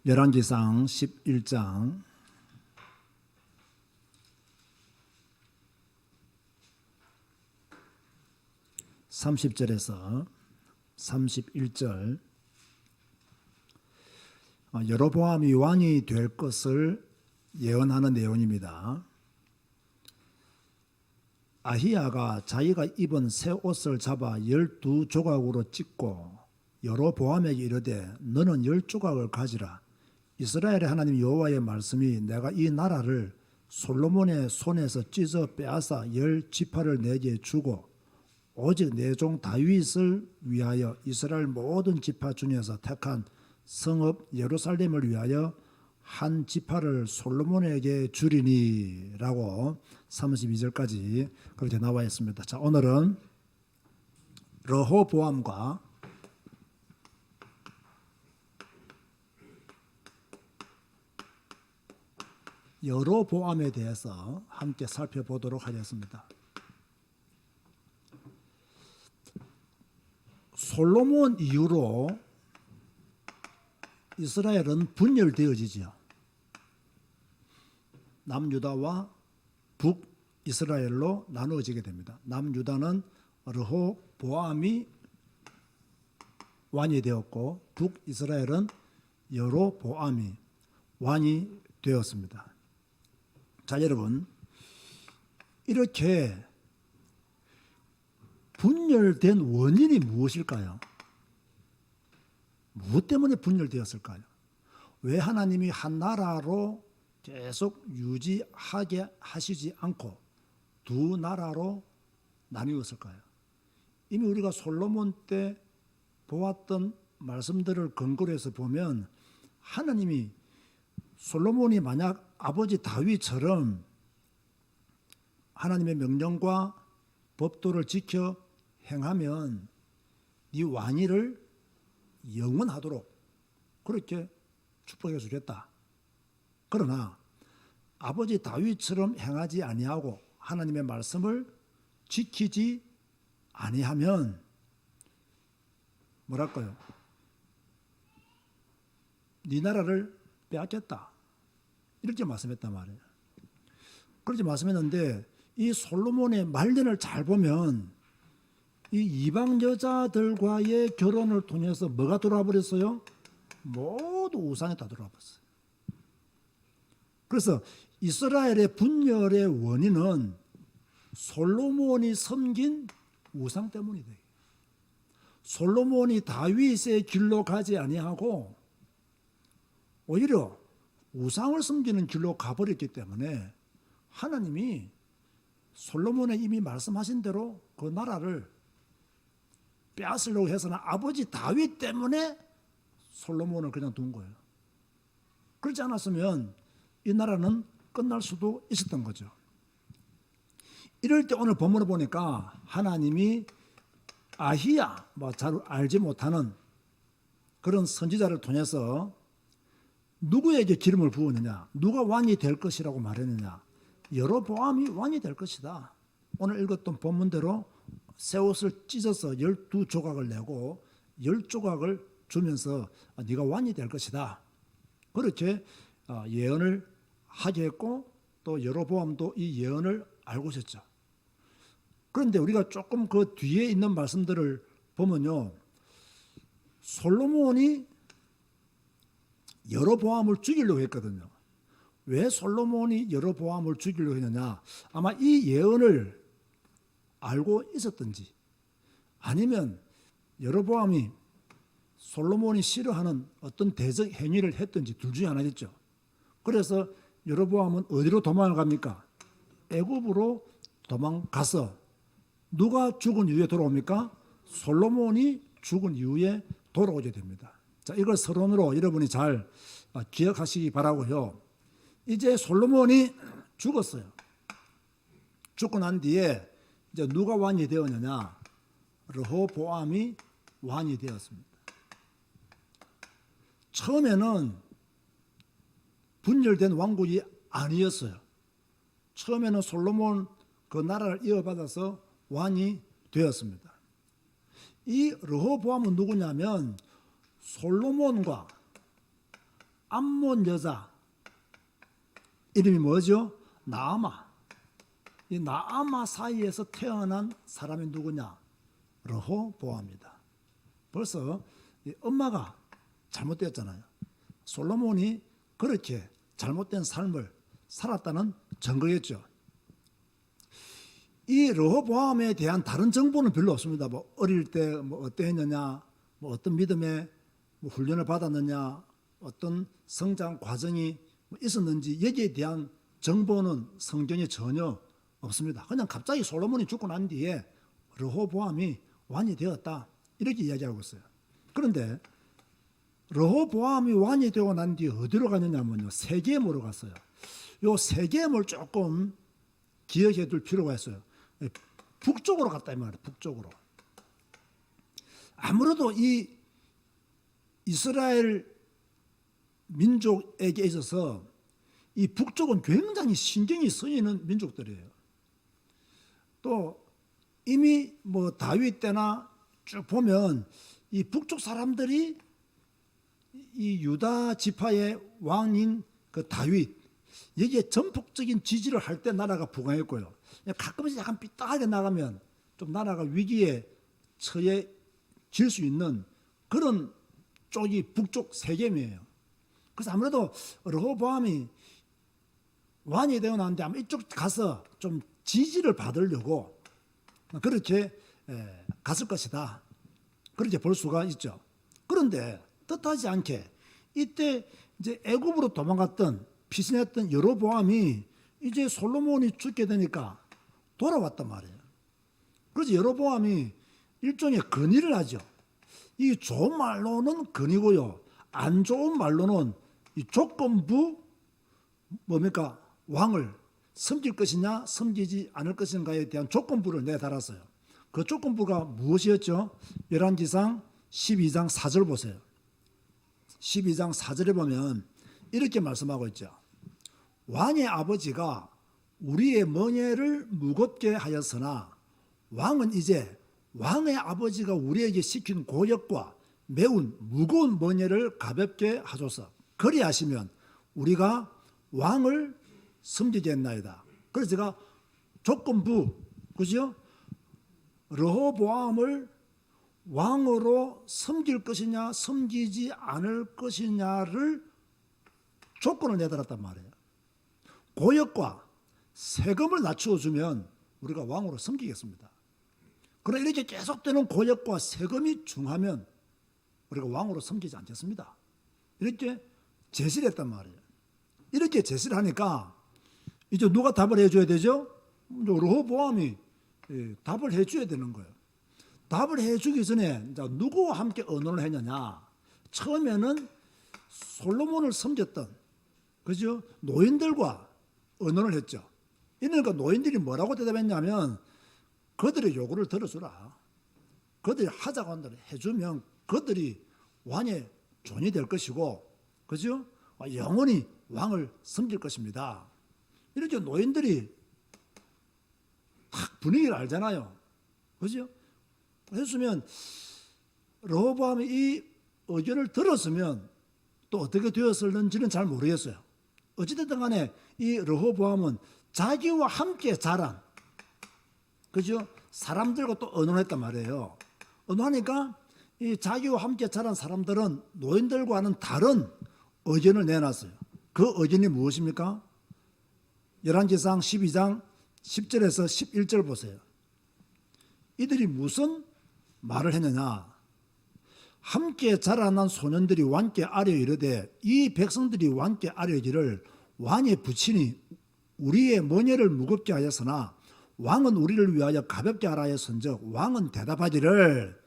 열왕기상 11장 30절에서 31절, 여로보암이 왕이 될 것을 예언하는 내용입니다. 아히야가 자기가 입은 새 옷을 잡아 12조각으로 찢고 여로보암에게 이르되 너는 10조각을 가지라. 이스라엘의 하나님 여호와의 말씀이 내가 이 나라를 솔로몬의 손에서 찢어 빼앗아 10지파를 내게 주고 오직 내 종 다윗을 위하여 이스라엘 모든 지파 중에서 택한 성읍 예루살렘을 위하여 한 지파를 솔로몬에게 주리니 라고 32절까지 그렇게 나와 있습니다. 자, 오늘은 르호보암과 여로보암에 대해서 함께 살펴보도록 하겠습니다. 솔로몬 이후로 이스라엘은 분열되어지죠. 남유다와 북이스라엘로 나누어지게 됩니다. 남유다는 르호보암이 왕이 되었고 북이스라엘은 여로보암이 왕이 되었습니다. 자, 여러분, 이렇게 분열된 원인이 무엇일까요? 무엇 때문에 분열되었을까요? 왜 하나님이 한 나라로 계속 유지하게 하시지 않고 두 나라로 나뉘었을까요? 이미 우리가 솔로몬 때 보았던 말씀들을 근거로 해서 보면 하나님이 솔로몬이 만약 아버지 다윗처럼 하나님의 명령과 법도를 지켜 행하면 네 왕위를 영원하도록 그렇게 축복해 주겠다. 그러나 아버지 다윗처럼 행하지 아니하고 하나님의 말씀을 지키지 아니하면 뭐랄까요? 네 나라를 빼앗겠다. 이렇게 말씀했단 말이에요. 그렇게 말씀했는데 이 솔로몬의 말년을 잘 보면 이 이방 여자들과의 결혼을 통해서 뭐가 돌아와 버렸어요? 모두 우상에 다 돌아와 버렸어요. 그래서 이스라엘의 분열의 원인은 솔로몬이 섬긴 우상 때문이다. 솔로몬이 다윗의 길로 가지 아니하고 오히려 우상을 섬기는 길로 가버렸기 때문에 하나님이 솔로몬에 이미 말씀하신 대로 그 나라를 빼앗으려고 해서는 아버지 다윗 때문에 솔로몬을 그냥 둔 거예요. 그렇지 않았으면 이 나라는 끝날 수도 있었던 거죠. 이럴 때 오늘 본문을 보니까 하나님이 아히야, 잘 알지 못하는 그런 선지자를 통해서 누구에게 기름을 부었느냐, 누가 왕이 될 것이라고 말했느냐, 여로보암이 왕이 될 것이다. 오늘 읽었던 본문대로 새 옷을 찢어서 12조각을 내고 10조각을 주면서 네가 왕이 될 것이다. 그렇게 예언을 하게 했고 또 여로보암도 이 예언을 알고 있었죠. 그런데 우리가 조금 그 뒤에 있는 말씀들을 보면요, 솔로몬이 여로보암을 죽이려고 했거든요. 왜 솔로몬이 여로보암을 죽이려고 했느냐? 아마 이 예언을 알고 있었든지 아니면 여로보암이 솔로몬이 싫어하는 어떤 대적 행위를 했든지 둘 중에 하나겠죠. 그래서 여로보암은 어디로 도망을 갑니까? 애굽으로 도망가서 누가 죽은 이후에 돌아옵니까? 솔로몬이 죽은 이후에 돌아오게 됩니다. 자, 이걸 서론으로 여러분이 잘 기억하시기 바라고요. 이제 솔로몬이 죽었어요. 죽고 난 뒤에 이제 누가 왕이 되었느냐? 르호보암이 왕이 되었습니다. 처음에는 분열된 왕국이 아니었어요. 처음에는 솔로몬 그 나라를 이어받아서 왕이 되었습니다. 이 르호보암은 누구냐면 솔로몬과 암몬 여자 이름이 뭐죠? 나아마. 이 나아마 사이에서 태어난 사람이 누구냐? 르호보암이다. 벌써 이 엄마가 잘못되었잖아요. 솔로몬이 그렇게 잘못된 삶을 살았다는 증거였죠. 이 르호보암에 대한 다른 정보는 별로 없습니다. 뭐 어릴 때 뭐 어떠했느냐, 뭐 어떤 믿음의 뭐 훈련을 받았느냐, 어떤 성장 과정이 뭐 있었는지 여기에 대한 정보는 성경에 전혀 없습니다. 그냥 갑자기 솔로몬이 죽고 난 뒤에 르호보암이 왕이 되었다 이렇게 이야기하고 있어요. 그런데 르호보암이 왕이 되고 난 뒤에 어디로 가느냐면요, 세겜으로 갔어요. 요 세겜을 조금 기억해 둘 필요가 있어요. 북쪽으로 갔다 이 말이에요. 북쪽으로. 아무래도 이 이스라엘 민족에게 있어서 이 북쪽은 굉장히 신경이 쓰이는 민족들이에요. 또 이미 뭐 다윗 때나 쭉 보면 이 북쪽 사람들이 이 유다 지파의 왕인 그 다윗 여기에 전폭적인 지지를 할 때 나라가 부강했고요. 가끔씩 약간 삐딱하게 나가면 좀 나라가 위기에 처해질 수 있는 그런 쪽이 북쪽 세겜이에요. 그래서 아무래도 르호보암이 왕이 되고 나는데 아마 이쪽 가서 좀 지지를 받으려고 그렇게 갔을 것이다. 그렇게 볼 수가 있죠. 그런데 뜻하지 않게 이때 이제 애굽으로 도망갔던 피신했던 여로보암이 이제 솔로몬이 죽게 되니까 돌아왔단 말이에요. 그래서 여로보암이 일종의 건의를 하죠. 이 좋은 말로는 건의고요, 안 좋은 말로는 이 조건부 뭡니까? 왕을 섬길 것이냐 섬기지 않을 것인가에 대한 조건부를 내달았어요. 그 조건부가 무엇이었죠? 열왕기상 12장 4절 보세요. 12장 4절에 보면 이렇게 말씀하고 있죠. 왕의 아버지가 우리의 멍에를 무겁게 하였으나 왕은 이제 왕의 아버지가 우리에게 시킨 고역과 매운 무거운 멍에를 가볍게 하소서. 그리하시면 우리가 왕을 섬기겠나이다. 그래서 제가 조건부, 그죠? 르호보암을 왕으로 섬길 것이냐 섬기지 않을 것이냐를 조건을 내달았단 말이에요. 고역과 세금을 낮추어 주면 우리가 왕으로 섬기겠습니다. 그러나 이렇게 계속되는 고역과 세금이 중하면 우리가 왕으로 섬기지 않겠습니다. 이렇게 제시를 했단 말이에요. 이렇게 제시를 하니까 이제 누가 답을 해줘야 되죠? 르호보암이 답을 해줘야 되는 거예요. 답을 해주기 전에 누구와 함께 언론을 했느냐? 처음에는 솔로몬을 섬겼던, 그죠? 노인들과 언론을 했죠. 이러니까 노인들이 뭐라고 대답했냐면 그들의 요구를 들어주라. 그들이 하자고 한 대로 해주면 그들이 왕의 존이 될 것이고, 그죠? 영원히 왕을 섬길 것입니다. 이렇게 노인들이 딱 분위기를 알잖아요. 그죠? 했으면 르호보암이 이 의견을 들었으면 또 어떻게 되었을는지는 잘 모르겠어요. 어찌됐든 간에 이 르호보암은 자기와 함께 자란, 그죠? 사람들과 또 언론했단 말이에요. 언론하니까 이 자기와 함께 자란 사람들은 노인들과는 다른 의견을 내놨어요. 그 의견이 무엇입니까? 열왕기상 12장 10절에서 11절 보세요. 이들이 무슨 말을 했느냐? 함께 자라난 소년들이 왕께 아뢰어 이르되 이 백성들이 왕께 아뢰기를 왕의 부친이 우리의 머니를 무겁게 하였으나 왕은 우리를 위하여 가볍게 하라 하였은즉 왕은 대답하기를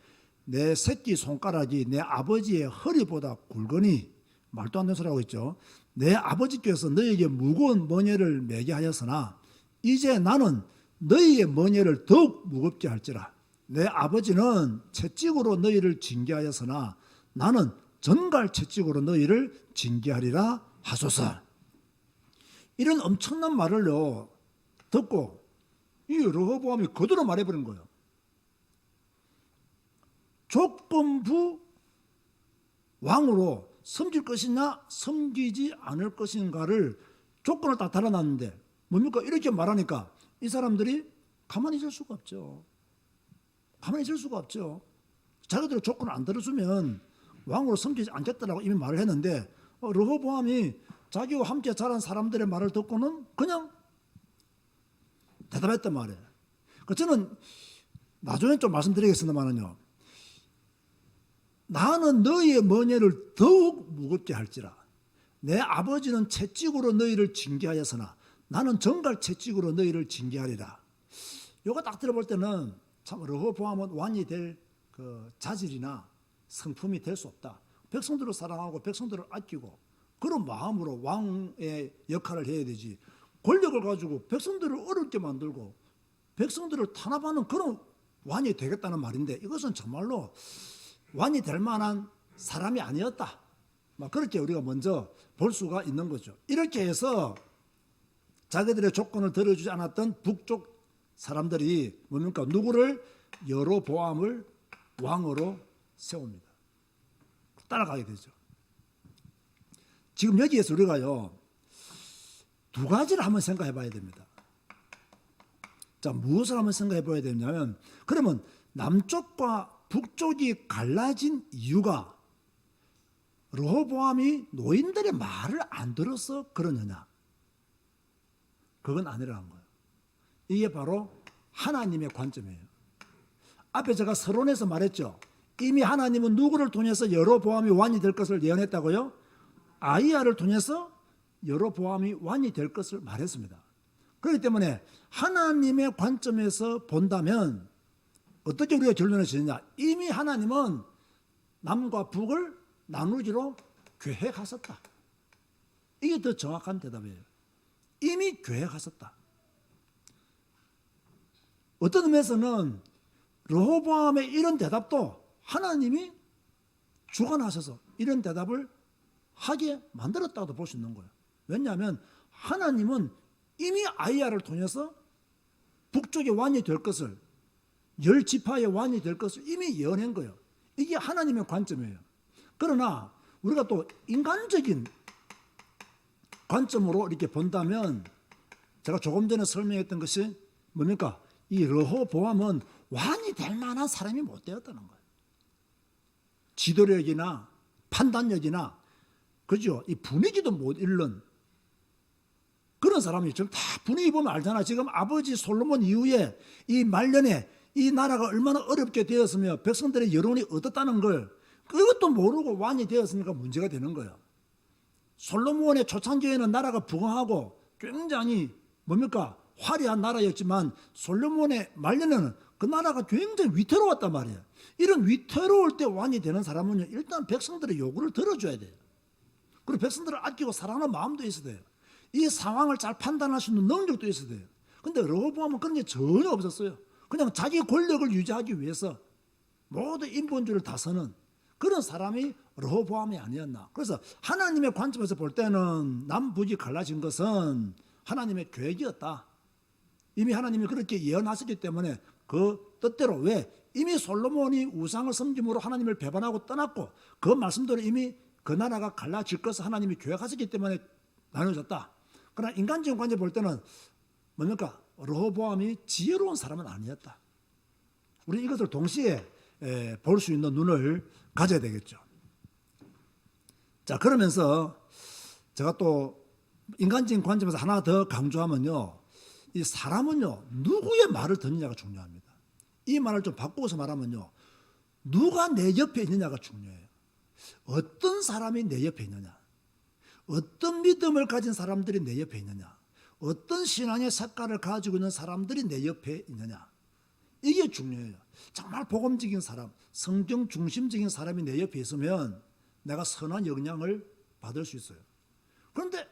내 새끼 손가락이 내 아버지의 허리보다 굵으니, 말도 안 되는 소리하고 있죠. 내 아버지께서 너에게 무거운 머니를 매게 하였으나 이제 나는 너희의 머니를 더욱 무겁게 할지라. 내 아버지는 채찍으로 너희를 징계하였으나 나는 전갈 채찍으로 너희를 징계하리라 하소서. 이런 엄청난 말을요 듣고 이 르호보암이 그대로 말해버린 거예요. 조건부 왕으로 섬길 것이냐 섬기지 않을 것인가를 조건을 딱 달아놨는데 뭡니까? 이렇게 말하니까 이 사람들이 가만히 있을 수가 없죠. 가만히 있을 수가 없죠. 자기들의 조건을 안 들어주면 왕으로 섬기지 않겠다라고 이미 말을 했는데 르호보암이 자기와 함께 자란 사람들의 말을 듣고는 그냥 대답했단 말이에요. 저는 나중에 좀 말씀드리겠습니다만은요. 나는 너희의 머니를 더욱 무겁게 할지라. 내 아버지는 채찍으로 너희를 징계하였으나 나는 정갈 채찍으로 너희를 징계하리라. 이거 딱 들어볼 때는 참 르호보암은 왕이 될 그 자질이나 성품이 될 수 없다. 백성들을 사랑하고 백성들을 아끼고 그런 마음으로 왕의 역할을 해야 되지. 권력을 가지고 백성들을 어렵게 만들고 백성들을 탄압하는 그런 왕이 되겠다는 말인데 이것은 정말로 왕이 될 만한 사람이 아니었다. 그렇게 우리가 먼저 볼 수가 있는 거죠. 이렇게 해서 자기들의 조건을 들어주지 않았던 북쪽 사람들이 뭡니까? 누구를? 여로보암을 왕으로 세웁니다. 따라가게 되죠. 지금 여기에서 우리가요, 두 가지를 한번 생각해 봐야 됩니다. 자, 무엇을 한번 생각해 봐야 되냐면, 그러면 남쪽과 북쪽이 갈라진 이유가 르호보암이 노인들의 말을 안 들어서 그러느냐? 그건 아니라는 거예요. 이게 바로 하나님의 관점이에요. 앞에 제가 서론에서 말했죠. 이미 하나님은 누구를 통해서 여로보암이 왕이 될 것을 예언했다고요? 아히야를 통해서 여로보암이 왕이 될 것을 말했습니다. 그렇기 때문에 하나님의 관점에서 본다면 어떻게 우리가 결론을 지느냐? 이미 하나님은 남과 북을 나누기로 계획하셨다. 이게 더 정확한 대답이에요. 이미 계획하셨다. 어떤 의미에서는 르호보암의 이런 대답도 하나님이 주관하셔서 이런 대답을 하게 만들었다고도 볼 수 있는 거예요. 왜냐하면 하나님은 이미 아히야를 통해서 북쪽의 왕이 될 것을, 10지파의 왕이 될 것을 이미 예언한 거예요. 이게 하나님의 관점이에요. 그러나 우리가 또 인간적인 관점으로 이렇게 본다면 제가 조금 전에 설명했던 것이 뭡니까? 이 르호보암은 왕이 될 만한 사람이 못 되었다는 거예요. 지도력이나 판단력이나 그죠? 이 분위기도 못 읽는 그런 사람이 지금 다 분위기 보면 알잖아. 지금 아버지 솔로몬 이후에 이 말년에 이 나라가 얼마나 어렵게 되었으며 백성들의 여론이 어떻다는 걸 그것도 모르고 왕이 되었으니까 문제가 되는 거예요. 솔로몬의 초창기에는 나라가 부강하고 굉장히 뭡니까? 화려한 나라였지만 솔로몬의 말년에는 그 나라가 굉장히 위태로웠단 말이에요. 이런 위태로울 때 왕이 되는 사람은 일단 백성들의 요구를 들어줘야 돼요. 그리고 백성들을 아끼고 사랑하는 마음도 있어야 돼요. 이 상황을 잘 판단할 수 있는 능력도 있어야 돼요. 근데 르호보암은 그런 게 전혀 없었어요. 그냥 자기 권력을 유지하기 위해서 모든 인본주의를 다스는 그런 사람이 르호보암이 아니었나. 그래서 하나님의 관점에서 볼 때는 남북이 갈라진 것은 하나님의 계획이었다. 이미 하나님이 그렇게 예언하셨기 때문에 그 뜻대로 왜 이미 솔로몬이 우상을 섬김으로 하나님을 배반하고 떠났고 그 말씀대로 이미 그 나라가 갈라질 것을 하나님이 계획하셨기 때문에 나눠졌다. 그러나 인간적인 관점 볼 때는 뭡니까? 르호보암이 지혜로운 사람은 아니었다. 우리 이것을 동시에 볼 수 있는 눈을 가져야 되겠죠. 자, 그러면서 제가 또 인간적인 관점에서 하나 더 강조하면요. 이 사람은요, 누구의 말을 듣느냐가 중요합니다. 이 말을 좀 바꾸어서 말하면요. 누가 내 옆에 있느냐가 중요해요. 어떤 사람이 내 옆에 있느냐. 어떤 믿음을 가진 사람들이 내 옆에 있느냐. 어떤 신앙의 색깔을 가지고 있는 사람들이 내 옆에 있느냐. 이게 중요해요. 정말 복음적인 사람, 성경 중심적인 사람이 내 옆에 있으면 내가 선한 영향을 받을 수 있어요. 그런데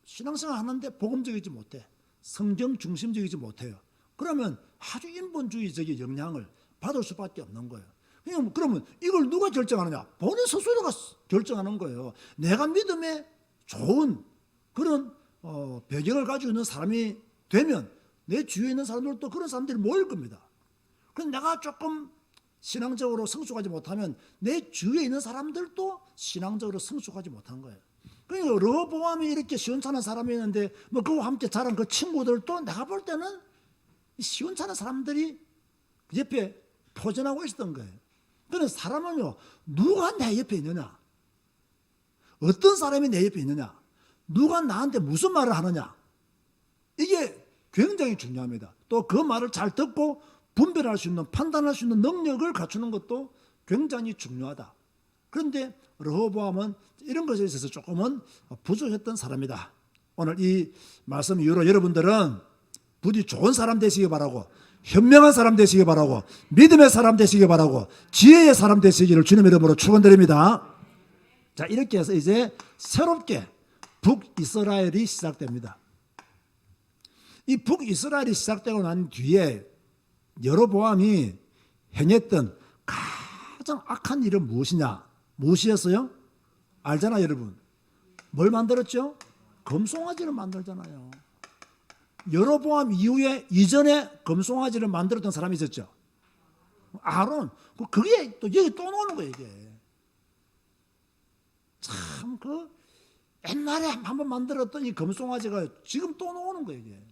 신앙생활 하는데 복음적이지 못해. 성경 중심적이지 못해요. 그러면 아주 인본주의적인 영향을 받을 수밖에 없는 거예요. 그러면 이걸 누가 결정하느냐? 본인 스스로가 결정하는 거예요. 내가 믿음에 좋은 그런 배경을 가지고 있는 사람이 되면 내 주위에 있는 사람들도 그런 사람들이 모일 겁니다. 그럼 내가 조금 신앙적으로 성숙하지 못하면 내 주위에 있는 사람들도 신앙적으로 성숙하지 못한 거예요. 그러니까 르호보암이 이렇게 시원찮은 사람이었는데 뭐 그와 함께 자란 그 친구들도 내가 볼 때는 시원찮은 사람들이 옆에 포전하고 있었던 거예요. 그런 사람은요, 누가 내 옆에 있느냐, 어떤 사람이 내 옆에 있느냐, 누가 나한테 무슨 말을 하느냐, 이게 굉장히 중요합니다. 또 그 말을 잘 듣고 분별할 수 있는, 판단할 수 있는 능력을 갖추는 것도 굉장히 중요하다. 그런데 르호보암은 이런 것에 있어서 조금은 부족했던 사람이다. 오늘 이 말씀 이후로 여러분들은 부디 좋은 사람 되시기 바라고, 현명한 사람 되시기 바라고, 믿음의 사람 되시기 바라고, 지혜의 사람 되시기를 주님의 이름으로 축원드립니다. 자, 이렇게 해서 이제 새롭게 북이스라엘이 시작됩니다. 이 북이스라엘이 시작되고 난 뒤에 여로보암이 행했던 가장 악한 일은 무엇이냐? 무엇이었어요? 알잖아요, 여러분. 뭘 만들었죠? 금송아지를 만들잖아요. 여로보암 이전에 금송아지를 만들었던 사람이 있었죠. 아론. 그게 또 여기 또 나오는 거예요, 이게. 참, 옛날에 한번 만들었던 이 금송아지가 지금 또 나오는 거예요, 이게.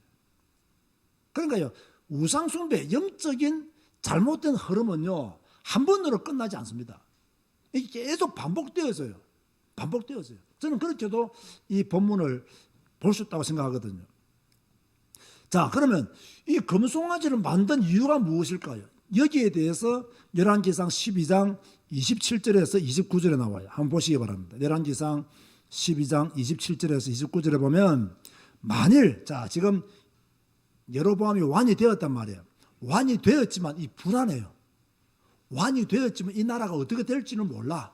그러니까요, 우상숭배, 영적인 잘못된 흐름은요, 한 번으로 끝나지 않습니다. 이게 계속 반복되어져요. 반복되어져요. 저는 그렇게도 이 본문을 볼 수 있다고 생각하거든요. 자, 그러면 이 금송아지를 만든 이유가 무엇일까요? 여기에 대해서 열왕기상 12장 27절에서 29절에 나와요. 한번 보시기 바랍니다. 열왕기상 12장 27절에서 29절에 보면 만일, 자, 지금 여로보암이 왕이 되었단 말이에요. 왕이 되었지만 이 불안해요. 왕이 되었지만 이 나라가 어떻게 될지는 몰라.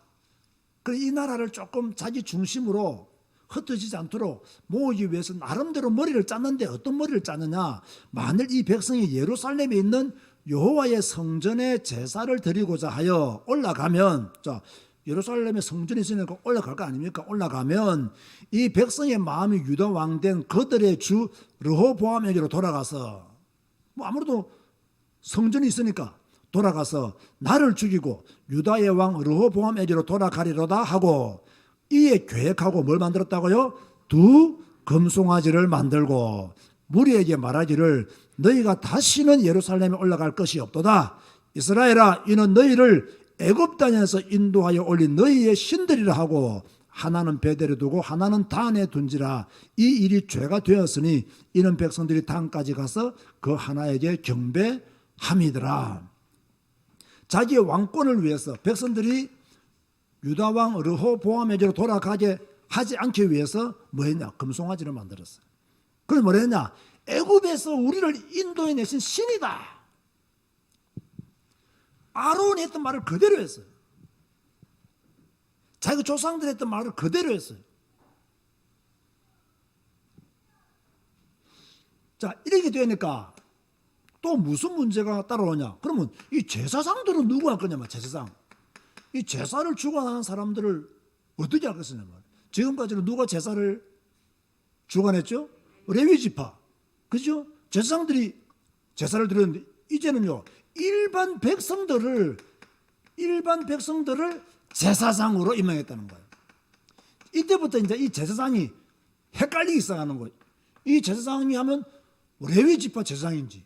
그래서 이 나라를 조금 자기 중심으로 흩어지지 않도록 모으기 위해서 나름대로 머리를 짰는데 어떤 머리를 짰느냐. 만일 이 백성이 예루살렘에 있는 여호와의 성전에 제사를 드리고자 하여 올라가면, 자, 예루살렘에 성전이 있으니까 올라갈 거 아닙니까? 올라가면 이 백성의 마음이 유다 왕 된 그들의 주 르호보암에게로 돌아가서, 뭐 아무래도 성전이 있으니까 돌아가서 나를 죽이고 유다의 왕 르호보암에게로 돌아가리로다 하고, 이에 계획하고 뭘 만들었다고요? 두 금송아지를 만들고 무리에게 말하기를 너희가 다시는 예루살렘에 올라갈 것이 없도다. 이스라엘아, 이는 너희를 애굽 땅에서 인도하여 올린 너희의 신들이라 하고 하나는 베델에 두고 하나는 단에 둔지라. 이 일이 죄가 되었으니 이는 백성들이 단까지 가서 그 하나에게 경배함이더라. 자기의 왕권을 위해서 백성들이 유다 왕 르호보암에게로 돌아가게 하지 않기 위해서 뭐했냐? 금송아지를 만들었어요. 그래서 뭐라 했냐? 애굽에서 우리를 인도해 내신 신이다. 아론이 했던 말을 그대로 했어요. 자기 조상들이 했던 말을 그대로 했어요. 자, 이렇게 되니까 또 무슨 문제가 따라오냐? 그러면 이 제사장들은 누구 할 거냐면, 제사장. 이 제사를 주관하는 사람들을 어떻게 할 것이냐면, 지금까지는 누가 제사를 주관했죠? 레위 지파. 그죠? 제사장들이 제사를 드렸는데 이제는요, 일반 백성들을 제사장으로 임명했다는 거예요. 이때부터 이제 이 제사장이 헷갈리기 시작하는 거예요. 이 제사장이 하면 레위 지파 제사장인지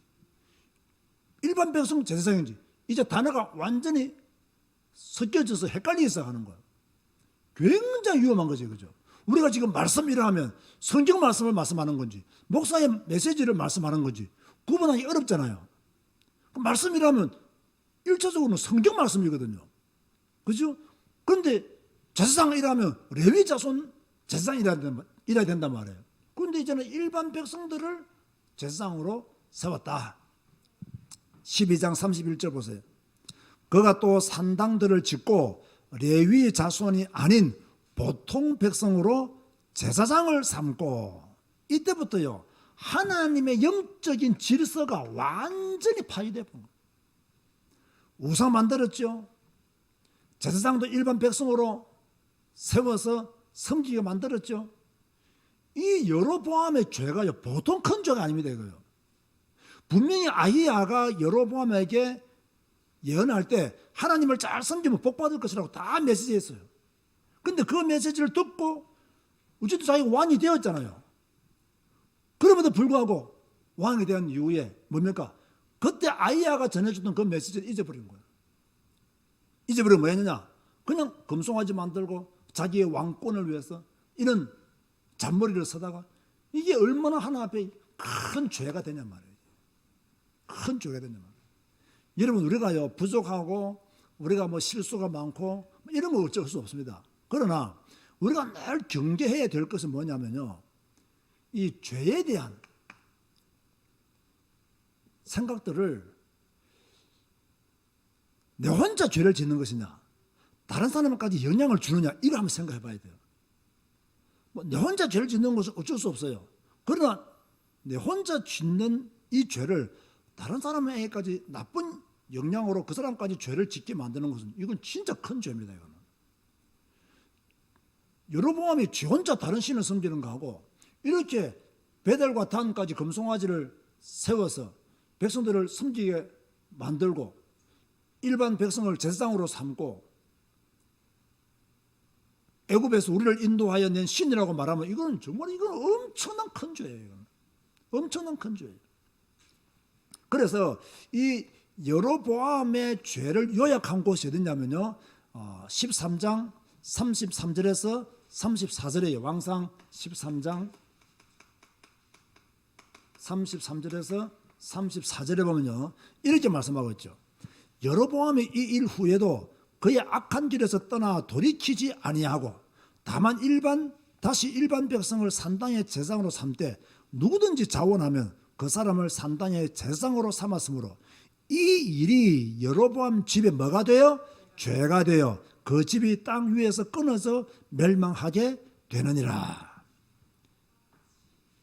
일반 백성 제사장인지 이제 단어가 완전히 섞여져서 헷갈리기 시작하는 거예요. 굉장히 위험한 거죠, 그죠? 우리가 지금 말씀이라 하면 성경 말씀을 말씀하는 건지 목사의 메시지를 말씀하는 건지 구분하기 어렵잖아요. 말씀이라면 1차적으로는 성경 말씀이거든요. 그죠? 그런데 제사장이라면 레위 자손 제사장이라야 된단 말이에요. 그런데 이제는 일반 백성들을 제사장으로 세웠다. 12장 31절 보세요. 그가 또 산당들을 짓고 레위 자손이 아닌 보통 백성으로 제사장을 삼고, 이때부터요 하나님의 영적인 질서가 완전히 파괴되어 본 거예요. 우상 만들었죠. 제사장도 일반 백성으로 세워서 섬기게 만들었죠. 이 여로보암의 죄가요 보통 큰 죄가 아닙니다. 이거요. 분명히 아히야가 여로보암에게 예언할 때 하나님을 잘 섬기면 복 받을 것이라고 다 메시지했어요. 근데 그 메시지를 듣고 어쨌든 자기가 왕이 되었잖아요. 그럼에도 불구하고 왕이 된 이후에 뭡니까? 그때 아이야가 전해줬던 그 메시지를 잊어버린 거예요. 잊어버리면 뭐였느냐? 그냥 금송아지 만들고 자기의 왕권을 위해서 이런 잔머리를 서다가 이게 얼마나 하나 앞에 큰 죄가 되냔 말이에요. 큰 죄가 되냔 말이에요. 여러분 우리가요 부족하고 우리가 뭐 실수가 많고 이런 거 어쩔 수 없습니다. 그러나 우리가 늘 경계해야 될 것은 뭐냐면요. 이 죄에 대한 생각들을 내 혼자 죄를 짓는 것이냐 다른 사람까지 영향을 주느냐 이거 한번 생각해 봐야 돼요. 뭐 내 혼자 죄를 짓는 것은 어쩔 수 없어요. 그러나 내 혼자 짓는 이 죄를 다른 사람에게까지 나쁜 영향으로 그 사람까지 죄를 짓게 만드는 것은 이건 진짜 큰 죄입니다. 이거는. 여로보암이 지 혼자 다른 신을 섬기는 거하고 이렇게 베델과 단까지 금송아지를 세워서 백성들을 섬기게 만들고 일반 백성을 제사장으로 삼고 애굽에서 우리를 인도하여 낸 신이라고 말하면 이건 정말 이건 엄청난 큰 죄예요. 이건. 엄청난 큰 죄예요. 그래서 이 여로보암의 죄를 요약한 곳이 어디냐면요. 13장 33절에서 34절이에요. 왕상 13장 33절에서 34절에 보면요. 이렇게 말씀하고 있죠. 여로보암이 이 일 후에도 그의 악한 길에서 떠나 돌이키지 아니하고 다만 다시 일반 백성을 산당의 제사장으로 삼되 누구든지 자원하면 그 사람을 산당의 제사장으로 삼았으므로 이 일이 여로보암 집에 뭐가 돼요? 죄가 되어 그 집이 땅 위에서 끊어져 멸망하게 되느니라.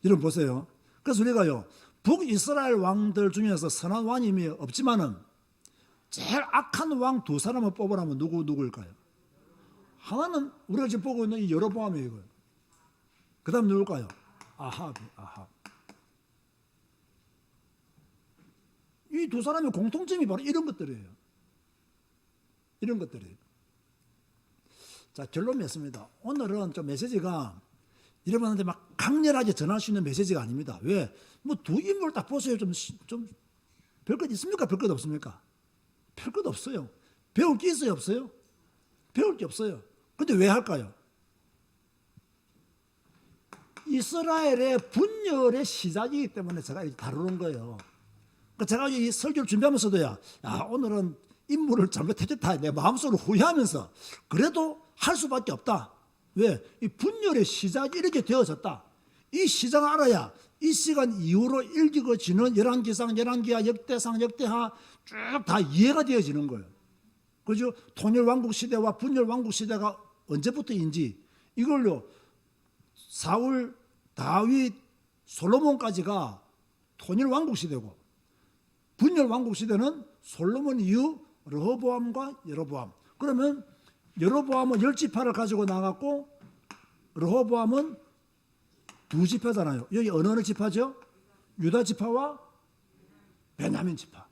여러분 보세요. 그래서 우리가요 북이스라엘 왕들 중에서 선한 왕이 없지만은 제일 악한 왕 두 사람을 뽑으라면 누구일까요? 하나는 우리가 지금 보고 있는 이 여로보암이에요. 그 다음 누굴까요? 아합. 이 두 사람의 공통점이 바로 이런 것들이에요. 이런 것들이에요. 자, 결론 맺습니다. 오늘은 좀 메시지가 여러분한테 막 강렬하게 전할 수 있는 메시지가 아닙니다. 왜? 뭐 두 인물 딱 보세요. 좀 별 것 있습니까? 별 것 없습니까? 별 것 없어요. 배울 게 있어요? 없어요? 배울 게 없어요. 근데 왜 할까요? 이스라엘의 분열의 시작이기 때문에 제가 이렇게 다루는 거예요. 그러니까 제가 이 설교를 준비하면서도요, 오늘은 임무를 잘못했다. 내 마음속으로 후회하면서 그래도 할 수밖에 없다. 왜? 이 분열의 시작이 이렇게 되어졌다. 이 시작을 알아야 이 시간 이후로 읽어지는 열왕기상, 열왕기하, 역대상, 역대하 쭉 다 이해가 되어지는 거예요. 그죠? 통일왕국 시대와 분열왕국 시대가 언제부터인지 이걸로 사울, 다윗, 솔로몬까지가 통일왕국 시대고 분열왕국 시대는 솔로몬 이후 르호보암과 여로보암. 그러면 여로보암은 10지파를 가지고 나갔고 르호보암은 2지파잖아요. 여기 어느 지파죠? 유다 지파와 베냐민 지파.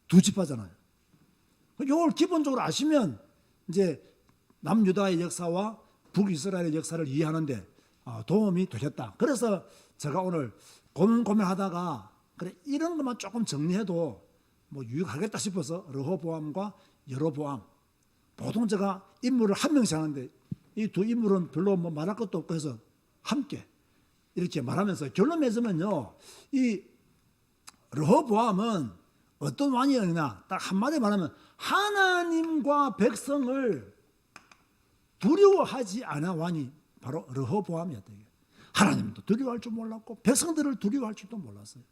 2지파잖아요. 이걸 기본적으로 아시면 이제 남유다의 역사와 북이스라엘의 역사를 이해하는데 도움이 되셨다. 그래서 제가 오늘 고민하다가 그래 이런 것만 조금 정리해도 뭐 유익하겠다 싶어서 르호보암과 여로보암. 보통 제가 인물을 한 명씩 하는데 이 두 인물은 별로 뭐 말할 것도 없고 해서 함께 이렇게 말하면서 결론 맺으면요. 이 르호보암은 어떤 왕이었느냐 딱 한마디 말하면 하나님과 백성을 두려워하지 않은 왕이 바로 르호보암이었다. 하나님도 두려워할 줄 몰랐고 백성들을 두려워할 줄도 몰랐어요.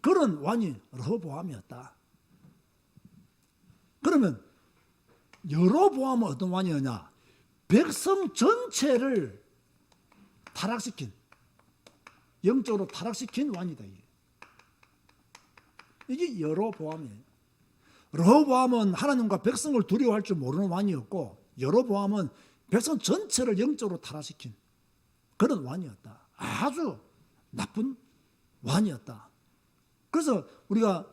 그런 왕이 르호보암이었다. 그러면 여로보암은 어떤 왕이었냐? 백성 전체를 타락시킨, 영적으로 타락시킨 왕이다. 이게 여로보암이에요. 르호보암은 하나님과 백성을 두려워할 줄 모르는 왕이었고 여로보암은 백성 전체를 영적으로 타락시킨 그런 왕이었다. 아주 나쁜 왕이었다. 그래서 우리가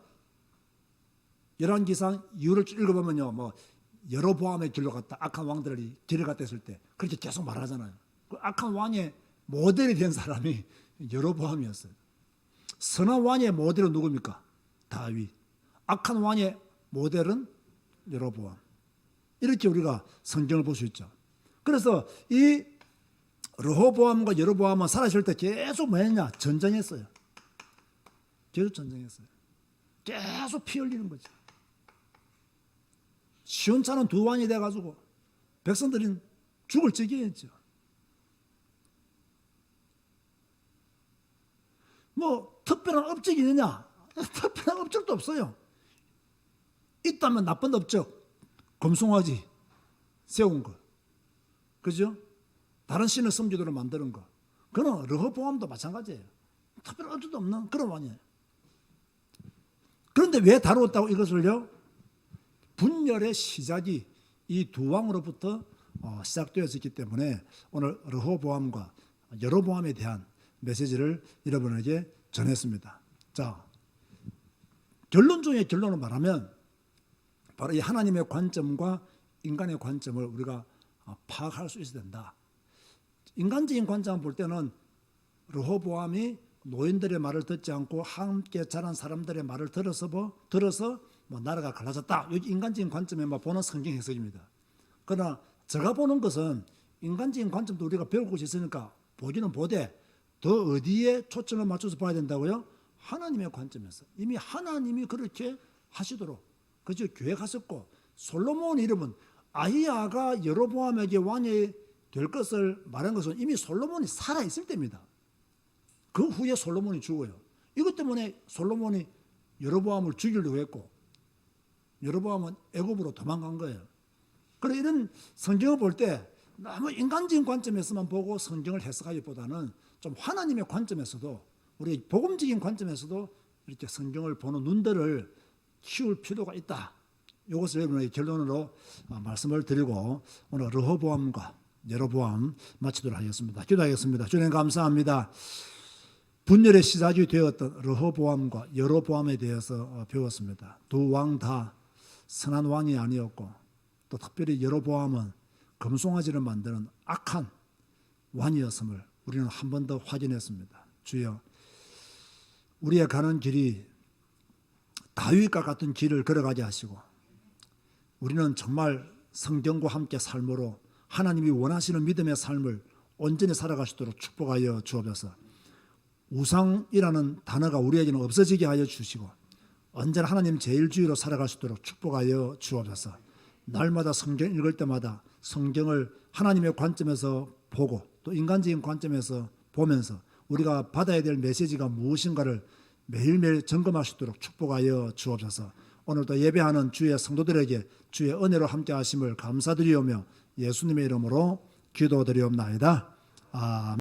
열왕기상 이유를 읽어보면요, 뭐 여로보암의 길로 갔다 악한 왕들이 길을 갔다 했을 때 그렇게 계속 말하잖아요. 그 악한 왕의 모델이 된 사람이 여로보암이었어요. 선한 왕의 모델은 누굽니까? 다윗. 악한 왕의 모델은 여로보암. 이렇게 우리가 성경을 볼 수 있죠. 그래서 이 르호보암과 여로보암은 살아있을 때 계속 뭐 했냐? 전쟁했어요. 계속 전쟁했어요. 계속 피 흘리는 거죠. 시온찮은 두 왕이 돼가지고 백성들은 죽을 지경이었죠. 뭐 특별한 업적이 있느냐? 특별한 업적도 없어요. 있다면 나쁜 업적, 금송아지 세운 거, 그죠? 다른 신을 섬기도록 만드는 거. 그는 르호보암도 마찬가지예요. 특별한 업적도 없는 그런 왕이에요. 그런데 왜 다루었다고 이것을요? 분열의 시작이 이 두 왕으로부터 시작되었기 때문에 오늘 르호보암과 여로보암에 대한 메시지를 여러분에게 전했습니다. 자, 결론 중에 결론을 말하면 바로 이 하나님의 관점과 인간의 관점을 우리가 파악할 수 있어야 된다. 인간적인 관점을 볼 때는 르호보암이 노인들의 말을 듣지 않고 함께 자란 사람들의 말을 들어서 뭐 나라가 갈라졌다. 여기 인간적인 관점에만 보는 성경 해석입니다. 그러나 제가 보는 것은 인간적인 관점도 우리가 배울 것이 있으니까 보기는 보되 더 어디에 초점을 맞춰서 봐야 된다고요? 하나님의 관점에서. 이미 하나님이 그렇게 하시도록 그저 계획하셨고, 솔로몬 이름은 아히야가 여로보암에게 왕이 될 것을 말한 것은 이미 솔로몬이 살아있을 때입니다. 그 후에 솔로몬이 죽어요. 이것 때문에 솔로몬이 여로보암을 죽이려고 했고 여로보암은 애굽으로 도망간 거예요. 그래서 이런 성경을 볼 때 너무 인간적인 관점에서만 보고 성경을 해석하기보다는 좀 하나님의 관점에서도 우리 복음적인 관점에서도 이렇게 성경을 보는 눈들을 키울 필요가 있다. 이것을 여러분에게 결론으로 말씀을 드리고 오늘 르호보암과 여로보암 마치도록 하겠습니다. 기도하겠습니다. 주님 감사합니다. 분열의 시작이 되었던 르호보암과 여로보암에 대해서 배웠습니다. 두 왕 다 선한 왕이 아니었고 또 특별히 여로보암은 금송아지를 만드는 악한 왕이었음을 우리는 한 번 더 확인했습니다. 주여, 우리의 가는 길이 다윗과 같은 길을 걸어가게 하시고 우리는 정말 성경과 함께 삶으로 하나님이 원하시는 믿음의 삶을 온전히 살아가시도록 축복하여 주옵소서. 우상이라는 단어가 우리에게는 없어지게 하여 주시고 언제나 하나님 제일주의로 살아가시도록 축복하여 주옵소서. 날마다 성경 읽을 때마다 성경을 하나님의 관점에서 보고 또 인간적인 관점에서 보면서 우리가 받아야 될 메시지가 무엇인가를 매일매일 점검하시도록 축복하여 주옵소서. 오늘도 예배하는 주의 성도들에게 주의 은혜로 함께 하심을 감사드리오며 예수님의 이름으로 기도드리옵나이다. 아멘.